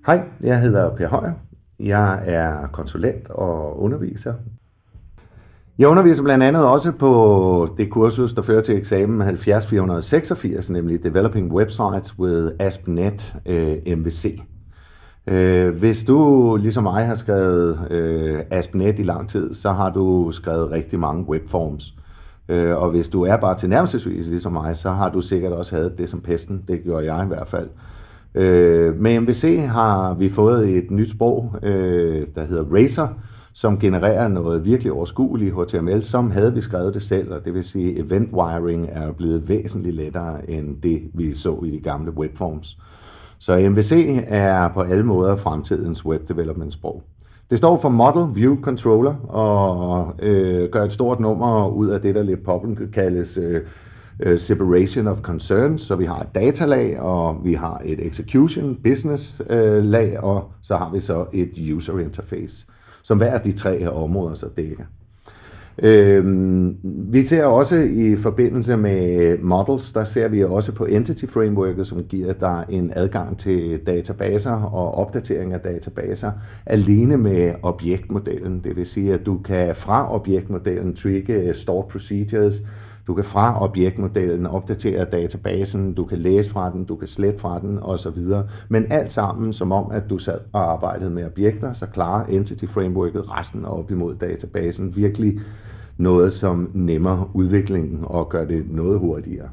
Hej, jeg hedder Per Højer. Jeg er konsulent og underviser. Jeg underviser blandt andet også på det kursus, der fører til eksamen 70486, nemlig Developing Websites with ASP.NET MVC. Hvis du ligesom mig har skrevet ASP.NET i lang tid, så har du skrevet rigtig mange webforms. Og hvis du er bare tilnærmelsesvis ligesom mig, så har du sikkert også haft det som pesten. Det gjorde jeg i hvert fald. Med MVC har vi fået et nyt sprog, der hedder Razor, som genererer noget virkelig overskueligt HTML, som havde vi skrevet det selv, og det vil sige, at event wiring er blevet væsentligt lettere end det, vi så i de gamle webforms. Så MVC er på alle måder fremtidens web development sprog. Det står for Model View Controller og gør et stort nummer ud af det, der lidt poppen kaldes separation of concerns. Så vi har et datalag, og vi har et execution business lag, og så har vi så et user interface, som hver af de tre områder så dækker. Vi ser også i forbindelse med models, der ser vi også på Entity Frameworket, som giver dig en adgang til databaser og opdatering af databaser alene med objektmodellen. Det vil sige, at du kan fra objektmodellen trigge stored procedures, du kan fra objektmodellen opdatere databasen, du kan læse fra den, du kan slette fra den osv. Men alt sammen som om, at du sad og arbejdede med objekter, så klarer Entity Frameworket resten op imod databasen virkelig noget, som nemmer udviklingen og gør det noget hurtigere.